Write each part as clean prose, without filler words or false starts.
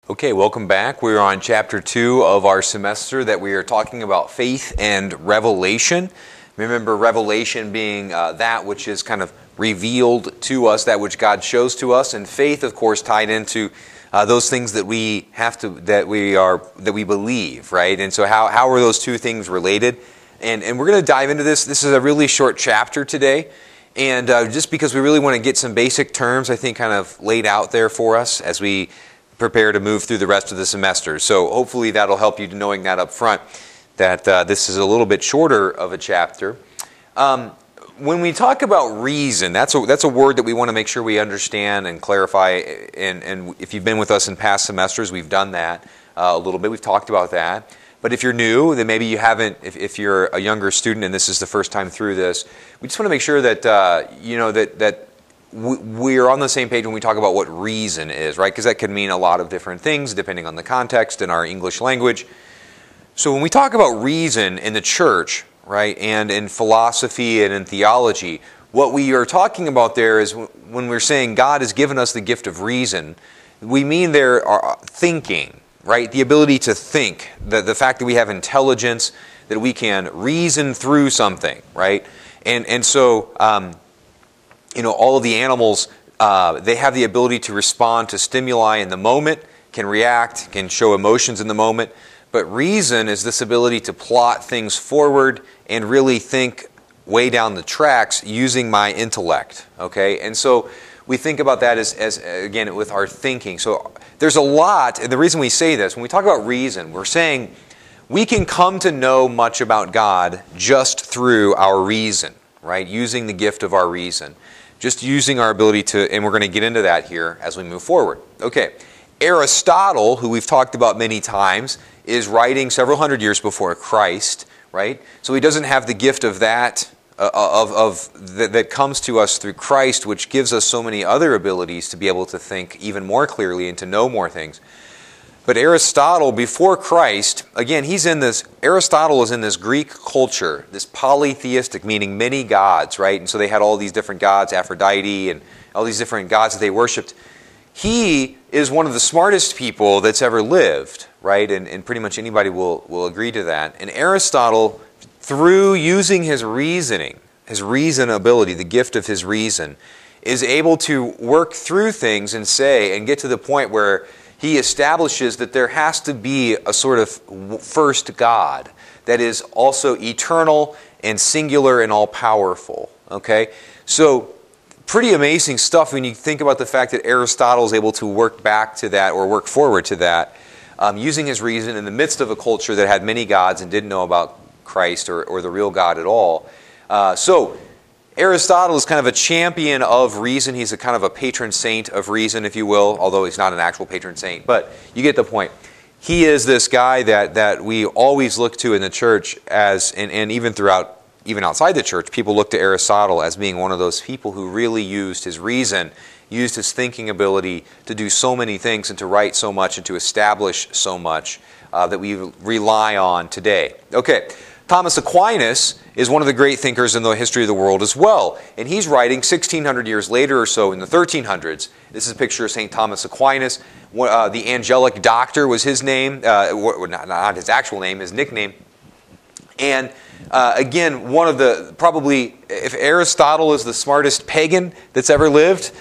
Okay, welcome back. We're on chapter 2 of our semester that we are talking about faith and revelation. Remember, revelation being that which is kind of revealed to us, that which God shows to us, and faith, of course, tied into those things that we have to, that we believe, right? And so, how are those two things related? And we're going to dive into this. This is a really short chapter today, and just because we really want to get some basic terms, I think, kind of laid out there for us as we prepare to move through the rest of the semester. So hopefully that'll help you knowing that up front, that this is a little bit shorter of a chapter. When we talk about reason, that's a word that we want to make sure we understand and clarify. And if you've been with us in past semesters, we've done that a little bit. We've talked about that. But if you're new, then maybe you haven't. If you're a younger student and this is the first time through this, we just want to make sure that that we're on the same page when we talk about what reason is, right? Because that can mean a lot of different things depending on the context in our English language. So when we talk about reason in the church, right, and in philosophy and in theology, what we are talking about there is when we're saying God has given us the gift of reason, we mean there are thinking, right? The ability to think, the fact that we have intelligence, that we can reason through something, right? And so all of the animals, they have the ability to respond to stimuli in the moment, can react, can show emotions in the moment. But reason is this ability to plot things forward and really think way down the tracks using my intellect. Okay, and so we think about that as again with our thinking. So there's a lot, and the reason we say this when we talk about reason, we're saying we can come to know much about God just through our reason, right? Using the gift of our reason. Just using our ability to, and we're going to get into that here as we move forward. Okay, Aristotle, who we've talked about many times, is writing several hundred years before Christ, right? So he doesn't have the gift of that, that comes to us through Christ, which gives us so many other abilities to be able to think even more clearly and to know more things. But Aristotle, before Christ, again, Aristotle is in this Greek culture, this polytheistic, meaning many gods, right? And so they had all these different gods, Aphrodite, and all these different gods that they worshipped. He is one of the smartest people that's ever lived, right? And pretty much anybody will agree to that. And Aristotle, through using his reasoning, his reason ability, the gift of his reason, is able to work through things and get to the point where he establishes that there has to be a sort of first God that is also eternal and singular and all-powerful. Okay? So, pretty amazing stuff when you think about the fact that Aristotle is able to work back to that or work forward to that using his reason in the midst of a culture that had many gods and didn't know about Christ or the real God at all. So, Aristotle is kind of a champion of reason. He's a kind of a patron saint of reason, if you will, although he's not an actual patron saint. But you get the point. He is this guy that we always look to in the church as, and even outside the church, people look to Aristotle as being one of those people who really used his reason, used his thinking ability to do so many things and to write so much and to establish so much that we rely on today. Okay. Thomas Aquinas is one of the great thinkers in the history of the world as well. And he's writing 1,600 years later or so in the 1300s. This is a picture of St. Thomas Aquinas. The angelic doctor was his name. Not his actual name, his nickname. And again, one of the, probably, if Aristotle is the smartest pagan that's ever lived,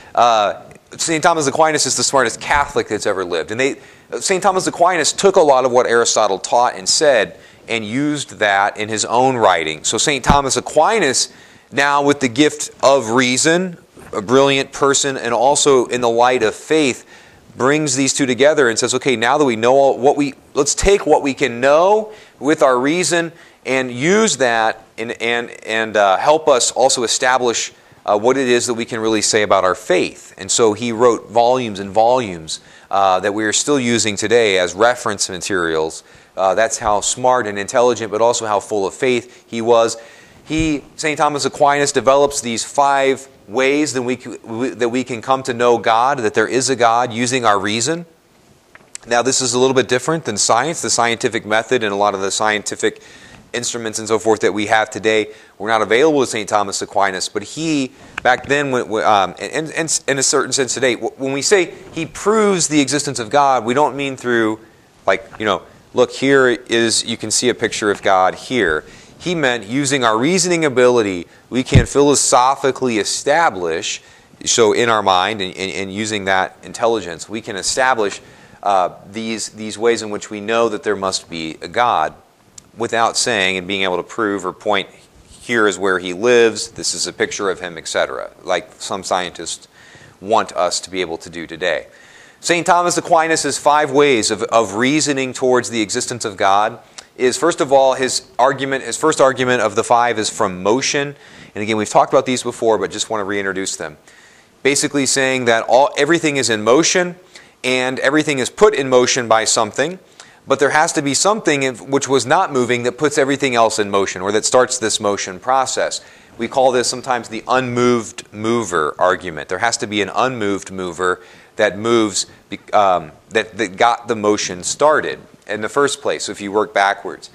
St. Thomas Aquinas is the smartest Catholic that's ever lived. And St. Thomas Aquinas took a lot of what Aristotle taught and said and used that in his own writing. So St. Thomas Aquinas, now with the gift of reason, a brilliant person, and also in the light of faith, brings these two together and says, okay, now that we know let's take what we can know with our reason and use that and help us also establish what it is that we can really say about our faith. And so he wrote volumes and volumes that we are still using today as reference materials. That's how smart and intelligent, but also how full of faith he was. St. Thomas Aquinas develops these 5 ways that we can come to know God, that there is a God, using our reason. Now, this is a little bit different than science, the scientific method, and a lot of the scientific instruments and so forth that we have today were not available to St. Thomas Aquinas, but he, back then, and in a certain sense today, when we say he proves the existence of God, we don't mean through, like, look, here is, you can see a picture of God here. He meant using our reasoning ability, we can philosophically establish, so in our mind and using that intelligence, we can establish these ways in which we know that there must be a God without saying and being able to prove or point, here is where he lives, this is a picture of him, etc., like some scientists want us to be able to do today. St. Thomas Aquinas' 5 ways of reasoning towards the existence of God is, first of all, his first argument of the 5 is from motion. And again, we've talked about these before, but just want to reintroduce them. Basically saying that everything is in motion, and everything is put in motion by something, but there has to be something which was not moving that puts everything else in motion, or that starts this motion process. We call this sometimes the unmoved mover argument. There has to be an unmoved mover that moves, that got the motion started in the first place, so if you work backwards.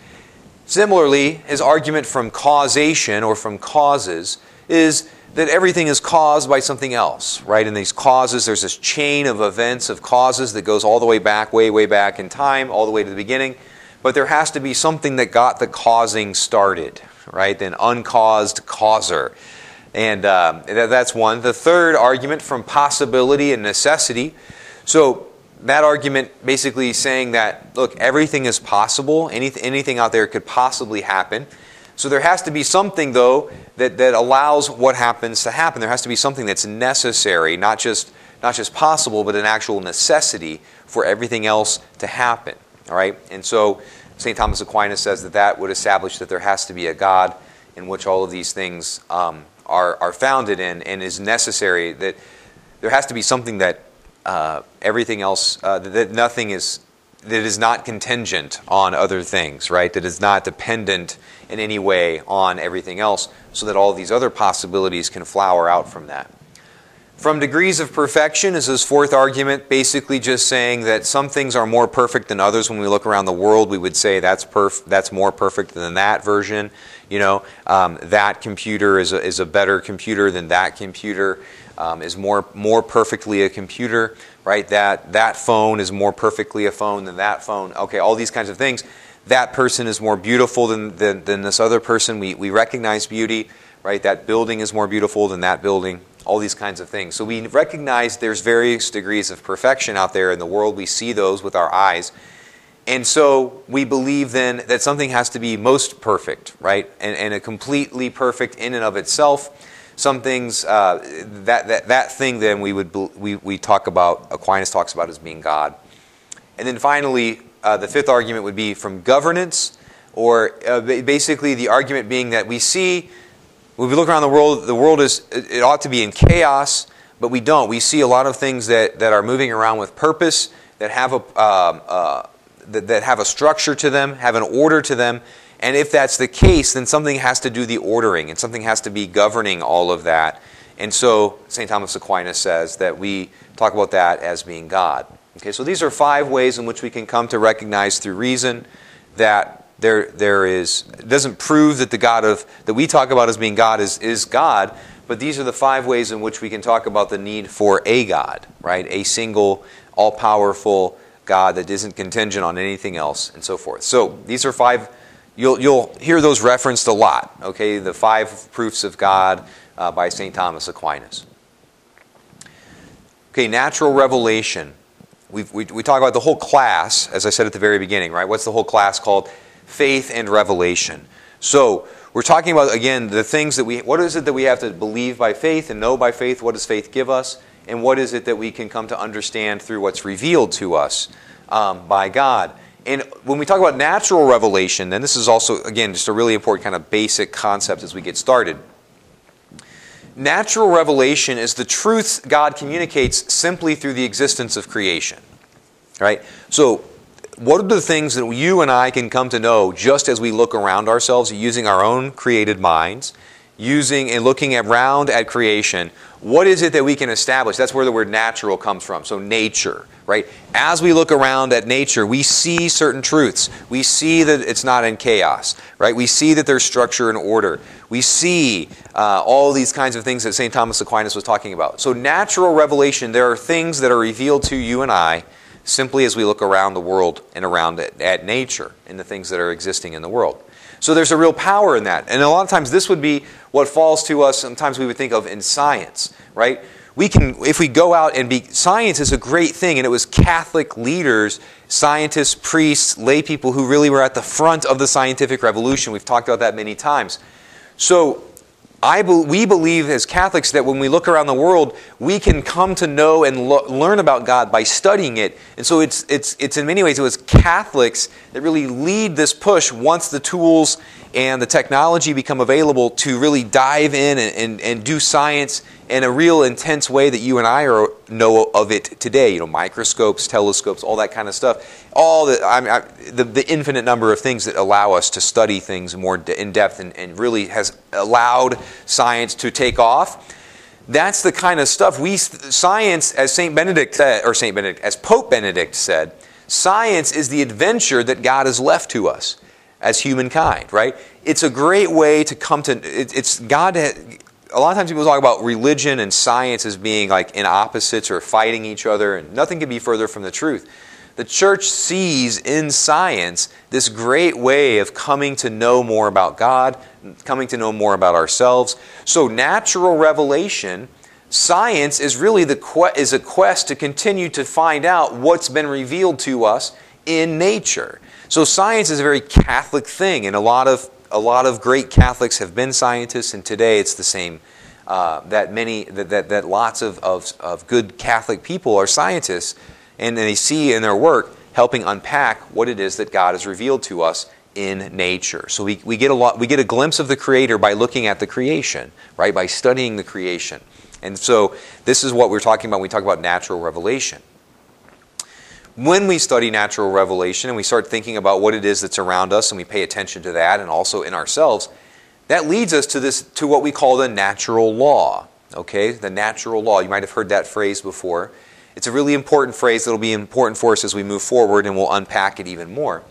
Similarly, his argument from causation, or from causes, is that everything is caused by something else, right? In these causes, there's this chain of events, of causes that goes all the way back, way back in time, all the way to the beginning. But there has to be something that got the causing started, right? An uncaused causer. And that's one. The third argument from possibility and necessity. So that argument basically saying that, look, everything is possible. Anything out there could possibly happen. So there has to be something, though, that allows what happens to happen. There has to be something that's necessary, not just possible, but an actual necessity for everything else to happen. All right? And so St. Thomas Aquinas says that would establish that there has to be a God in which all of these things are founded in, and is necessary, that there has to be something that everything else, that nothing is, that is not contingent on other things, right? That is not dependent in any way on everything else, so that all these other possibilities can flower out from that. From degrees of perfection is his 4th argument, basically just saying that some things are more perfect than others. When we look around the world, we would say that's more perfect than that version. That computer is a better computer than that computer, is more perfectly a computer, right? That phone is more perfectly a phone than that phone. Okay, all these kinds of things. That person is more beautiful than this other person. We recognize beauty, right? That building is more beautiful than that building. All these kinds of things. So we recognize there's various degrees of perfection out there in the world. We see those with our eyes. And so we believe then that something has to be most perfect, right? And a completely perfect in and of itself. Some things, that thing then we talk about, Aquinas talks about as being God. And then finally, the 5th argument would be from governance, or basically the argument being that we see, when we look around the world it ought to be in chaos, but we don't. We see a lot of things that are moving around with purpose, that have a structure to them, have an order to them. And if that's the case, then something has to do the ordering, and something has to be governing all of that. And so St. Thomas Aquinas says that we talk about that as being God. Okay, so these are 5 ways in which we can come to recognize through reason that there is, it doesn't prove that the God that we talk about as being God is God, but these are the 5 ways in which we can talk about the need for a God, right? A single, all-powerful God that isn't contingent on anything else, and so forth. So these are 5, you'll hear those referenced a lot, okay? The 5 proofs of God by St. Thomas Aquinas. Okay, natural revelation. We talk about the whole class, as I said at the very beginning, right? What's the whole class called? Faith and revelation. So we're talking about, again, the things that what is it that we have to believe by faith and know by faith? What does faith give us? And what is it that we can come to understand through what's revealed to us by God? And when we talk about natural revelation, then this is also, again, just a really important kind of basic concept as we get started. Natural revelation is the truths God communicates simply through the existence of creation. Right? So what are the things that you and I can come to know just as we look around ourselves using our own created minds, using and looking around at creation? What is it that we can establish? That's where the word natural comes from. So nature, right? As we look around at nature, we see certain truths. We see that it's not in chaos, right? We see that there's structure and order. We see all these kinds of things that St. Thomas Aquinas was talking about. So natural revelation, there are things that are revealed to you and I simply as we look around the world and around at nature and the things that are existing in the world. So there's a real power in that. And a lot of times this would be what falls to us, sometimes we would think of in science, right? We can, if we go out and science is a great thing, and it was Catholic leaders, scientists, priests, lay people who really were at the front of the scientific revolution. We've talked about that many times. So we believe as Catholics that when we look around the world, we can come to know and learn about God by studying it. And so it's in many ways, it was Catholics that really lead this push once the tools and the technology become available to really dive in and do science in a real intense way that you and I know of it today. You know, microscopes, telescopes, all that kind of stuff. All the infinite number of things that allow us to study things more in depth and really has allowed science to take off. That's the kind of stuff science, as as Pope Benedict said, science is the adventure that God has left to us as humankind, right? It's a great way to come to, a lot of times people talk about religion and science as being like in opposites or fighting each other, and nothing can be further from the truth. The church sees in science this great way of coming to know more about God, coming to know more about ourselves. So natural revelation, science is really is a quest to continue to find out what's been revealed to us in nature. So science is a very Catholic thing, and a lot of great Catholics have been scientists, and today it's the same. That lots of good Catholic people are scientists, and they see in their work helping unpack what it is that God has revealed to us in nature. So we get a glimpse of the Creator by looking at the creation, right? By studying the creation, and so this is what we're talking about when we talk about natural revelation. When we study natural revelation and we start thinking about what it is that's around us and we pay attention to that and also in ourselves, that leads us to what we call the natural law. Okay, the natural law. You might have heard that phrase before. It's a really important phrase that will be important for us as we move forward, and we'll unpack it even more.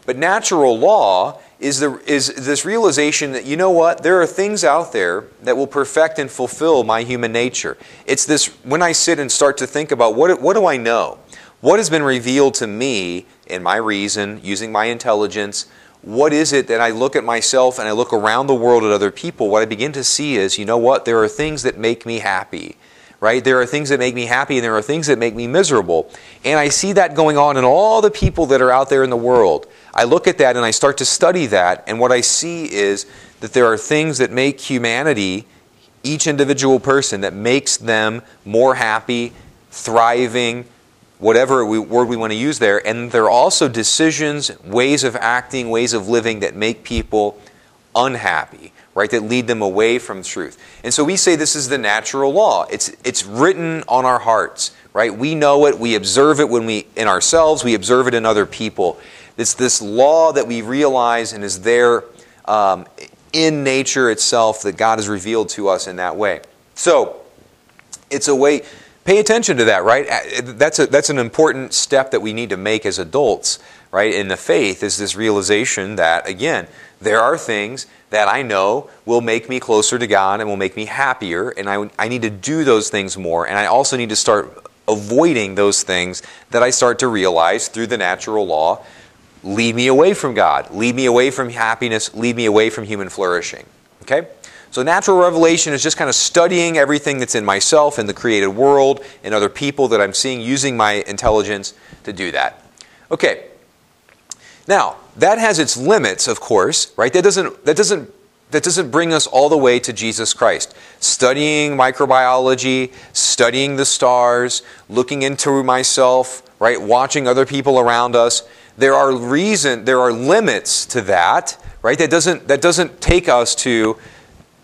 But natural law is this realization that, you know what, there are things out there that will perfect and fulfill my human nature. It's this, when I sit and start to think about what do I know? What has been revealed to me in my reason, using my intelligence? What is it that I look at myself and I look around the world at other people? What I begin to see is, you know what? There are things that make me happy, right? There are things that make me happy and there are things that make me miserable. And I see that going on in all the people that are out there in the world. I look at that and I start to study that, and what I see is that there are things that make humanity, each individual person, that makes them more happy, thriving, whatever word we want to use there. And there are also decisions, ways of acting, ways of living that make people unhappy, right? That lead them away from truth. And so we say this is the natural law. It's written on our hearts, right? We know it. We observe it in ourselves. We observe it in other people. It's this law that we realize and is there in nature itself that God has revealed to us in that way. So it's a way. Pay attention to that, right? That's an important step that we need to make as adults, right? In the faith is this realization that, again, there are things that I know will make me closer to God and will make me happier, and I need to do those things more, and I also need to start avoiding those things that I start to realize through the natural law lead me away from God, lead me away from happiness, lead me away from human flourishing, okay? So natural revelation is just kind of studying everything that's in myself, in the created world, and other people that I'm seeing, using my intelligence to do that. Okay. Now, that has its limits, of course, right? That doesn't bring us all the way to Jesus Christ. Studying microbiology, studying the stars, looking into myself, right? Watching other people around us. There are limits to that, right? That doesn't take us to,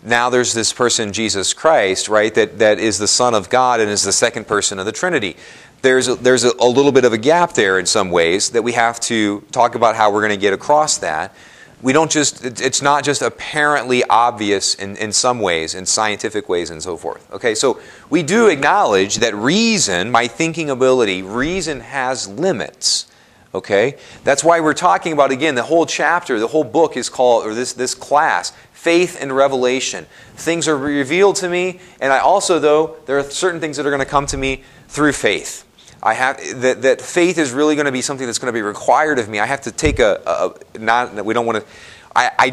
now there's this person, Jesus Christ, right, that is the Son of God and is the second person of the Trinity. There's a little bit of a gap there in some ways that we have to talk about how we're going to get across that. we don't just, it's not just apparently obvious in some ways, in scientific ways and so forth. Okay, so we do acknowledge that reason, my thinking ability, reason has limits. Okay, that's why we're talking about, again, the whole chapter, the whole book is called, or this class, Faith and Revelation. Things are revealed to me, and I also, though, there are certain things that are going to come to me through faith. I have that faith is really going to be something that's going to be required of me. I have to take I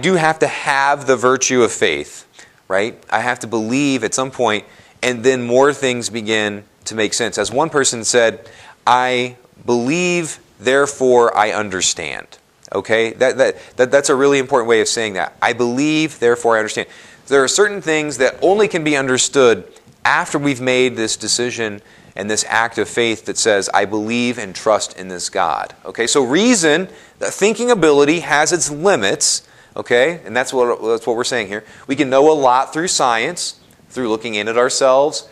do have to have the virtue of faith, right? I have to believe at some point, and then more things begin to make sense. As one person said, I believe, therefore I understand. Okay? That's a really important way of saying that. I believe, therefore I understand. There are certain things that only can be understood after we've made this decision and this act of faith that says, I believe and trust in this God. Okay, so reason, the thinking ability, has its limits. Okay, and that's what we're saying here. We can know a lot through science, through looking in at ourselves,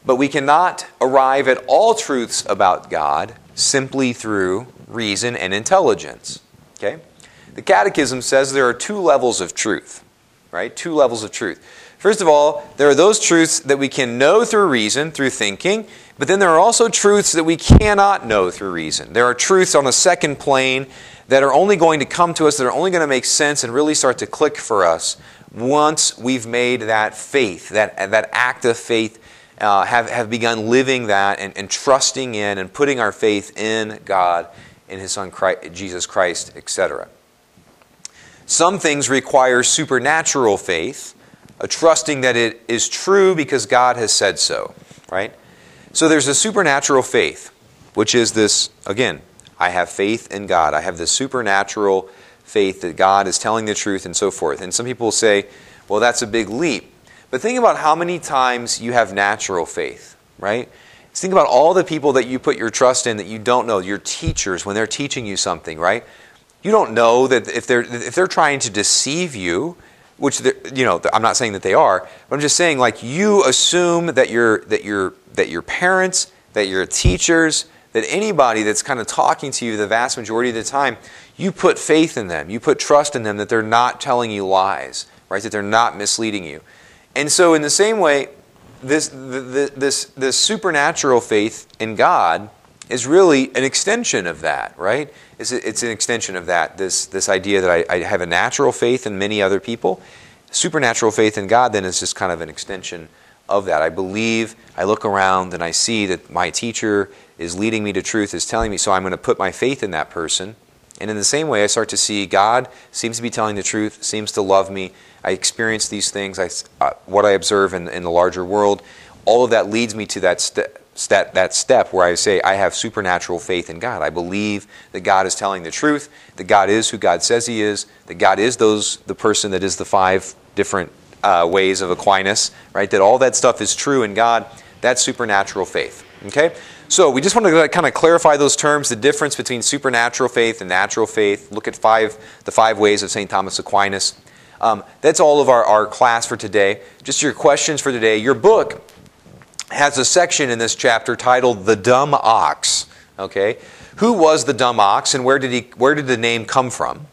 but we cannot arrive at all truths about God simply through reason and intelligence. Okay, the Catechism says there are two levels of truth. Right, two levels of truth. First of all, there are those truths that we can know through reason, through thinking, but then there are also truths that we cannot know through reason. There are truths on a second plane that are only going to come to us, that are only going to make sense and really start to click for us once we've made that faith, that act of faith, have begun living that and trusting in and putting our faith in God, in His Son Christ, Jesus Christ, etc. Some things require supernatural faith, a trusting that it is true because God has said so, right? So there's a supernatural faith, which is this, again, I have faith in God. I have this supernatural faith that God is telling the truth and so forth. And some people will say, well, that's a big leap. But think about how many times you have natural faith, right? Think about all the people that you put your trust in that you don't know, your teachers, when they're teaching you something, right? You don't know that if they're trying to deceive you, which I'm not saying that they are, but I'm just saying, like, you assume that your parents, that your teachers, that anybody that's kind of talking to you the vast majority of the time, you put faith in them, you put trust in them that they're not telling you lies, right? That they're not misleading you. And so in the same way, this supernatural faith in God is really an extension of that, right? It's an extension of that, this idea that I have a natural faith in many other people. Supernatural faith in God then is just kind of an extension of that. I believe, I look around and I see that my teacher is leading me to truth, is telling me, so I'm going to put my faith in that person. And in the same way, I start to see God seems to be telling the truth, seems to love me. I experience these things, what I observe in the larger world. All of that leads me to that step where I say, I have supernatural faith in God. I believe that God is telling the truth, that God is who God says He is, that God is the person that is the 5 different ways of Aquinas, right? That all that stuff is true in God. That's supernatural faith. Okay? So we just want to kind of clarify those terms, the difference between supernatural faith and natural faith. Look at the 5 ways of St. Thomas Aquinas. That's all of our class for today. Just your questions for today. Your book has a section in this chapter titled The Dumb Ox. Okay? Who was the dumb ox and where did the name come from?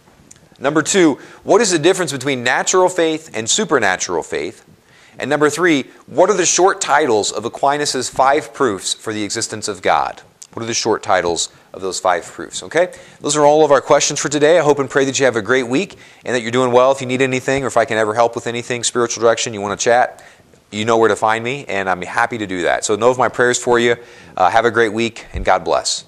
Number 2, what is the difference between natural faith and supernatural faith? And number 3, what are the short titles of Aquinas' 5 proofs for the existence of God? What are the short titles of those 5 proofs? Okay? Those are all of our questions for today. I hope and pray that you have a great week and that you're doing well. If you need anything or if I can ever help with anything, spiritual direction, you want to chat, you know where to find me, and I'm happy to do that. So know of my prayers for you. Have a great week, and God bless.